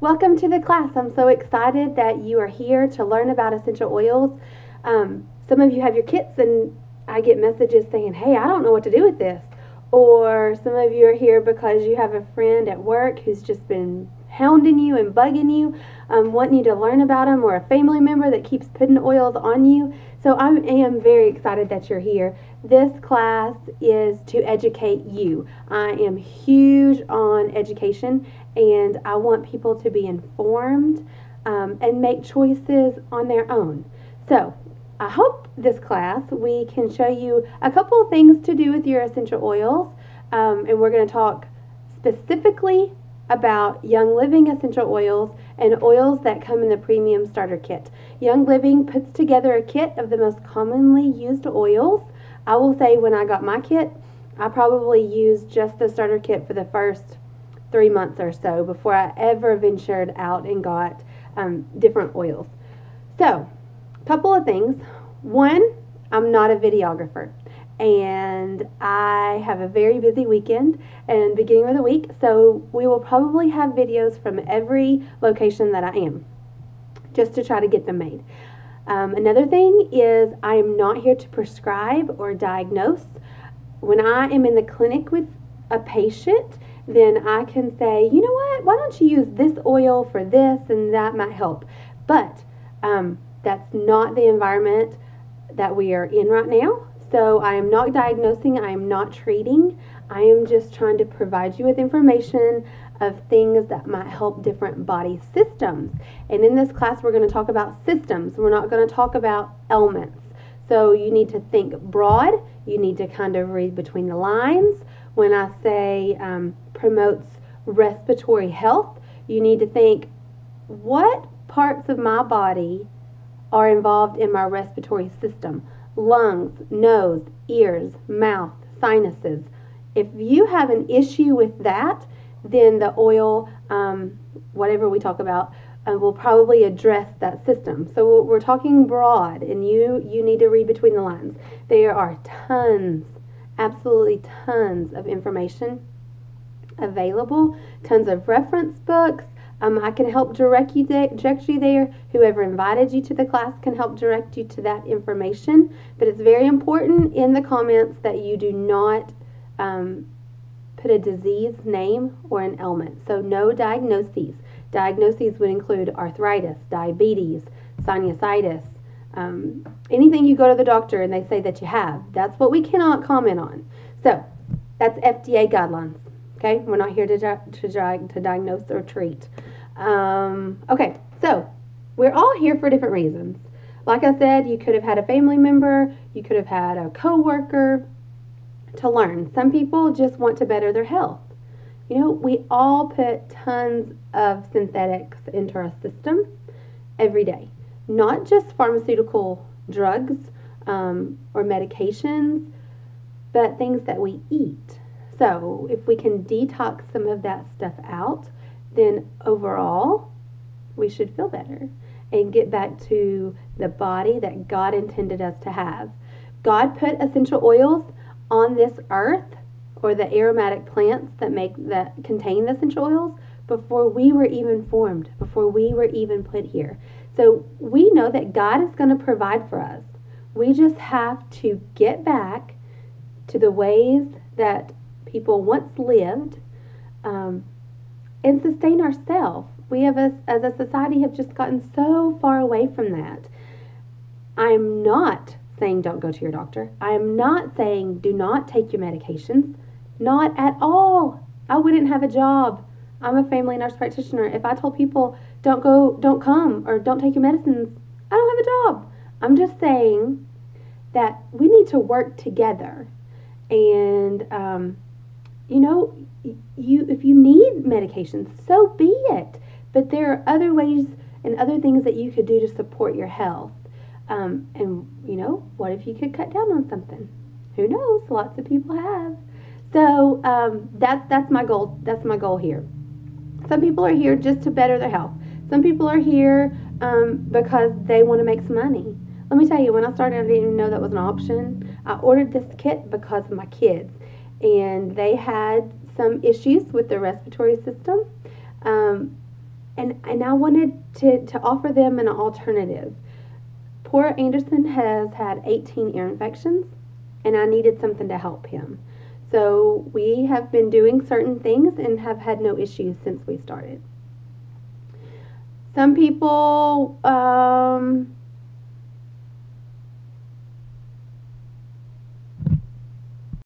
Welcome to the class. I'm so excited that you are here to learn about essential oils. Some of you have your kits, and I get messages saying, hey, I don't know what to do with this. Or some of you are here because you have a friend at work who's just been hounding you and bugging you, wanting you to learn about them, or a family member that keeps putting oils on you. So I am very excited that you're here. This class is to educate you. I am huge on education, and I want people to be informed and make choices on their own. So I hope this class we can show you a couple of things to do with your essential oils, and we're going to talk specifically about Young Living essential oils and oils that come in the premium starter kit. Young Living puts together a kit of the most commonly used oils. I will say when I got my kit, I probably used just the starter kit for the first 3 months or so before I ever ventured out and got different oils. So, a couple of things. One, I'm not a videographer, and I have a very busy weekend and beginning of the week, so we will probably have videos from every location that I am, just to try to get them made. Another thing is I am not here to prescribe or diagnose. When I am in the clinic with a patient, then I can say, you know what, why don't you use this oil for this, and that might help. But that's not the environment that we are in right now. So I am not diagnosing, I am not treating. I am just trying to provide you with information of things that might help different body systems. And in this class, we're going to talk about systems. We're not going to talk about ailments. So you need to think broad. You need to kind of read between the lines. When I say promotes respiratory health, you need to think, what parts of my body are involved in my respiratory system? Lungs, nose, ears, mouth, sinuses. If you have an issue with that, then the oil, whatever we talk about, will probably address that system. So we're talking broad, and you need to read between the lines. There are tons, absolutely tons of information available, tons of reference books. I can help direct you there. Whoever invited you to the class can help direct you to that information. But it's very important in the comments that you do not put a disease name or an ailment. So no diagnoses. Diagnoses would include arthritis, diabetes, sinusitis, anything you go to the doctor and they say that you have. That's what we cannot comment on. So that's FDA guidelines. Okay, we're not here to diagnose or treat. Okay, so we're all here for different reasons. Like I said, you could have had a family member, you could have had a coworker to learn. Some people just want to better their health. You know, we all put tons of synthetics into our system every day. Not just pharmaceutical drugs or medications, but things that we eat. So if we can detox some of that stuff out, then overall we should feel better and get back to the body that God intended us to have. God put essential oils on this earth, or the aromatic plants that contain the essential oils, before we were even formed, before we were even put here. So we know that God is going to provide for us. We just have to get back to the ways that people once lived, and sustain ourselves. We have, as a society, have just gotten so far away from that. I'm not saying don't go to your doctor. I am not saying do not take your medications. Not at all. I wouldn't have a job. I'm a family nurse practitioner. If I told people don't come, or don't take your medicines, I don't have a job. I'm just saying that we need to work together. And if you need medications, so be it. But there are other ways and other things that you could do to support your health. What if you could cut down on something? Who knows? Lots of people have. So that's my goal. That's my goal here. Some people are here just to better their health. Some people are here because they want to make some money. Let me tell you, when I started, I didn't even know that was an option. I ordered this kit because of my kids, and they had some issues with their respiratory system. And I wanted to offer them an alternative. Poor Anderson has had 18 ear infections, and I needed something to help him. So we have been doing certain things and have had no issues since we started. Some people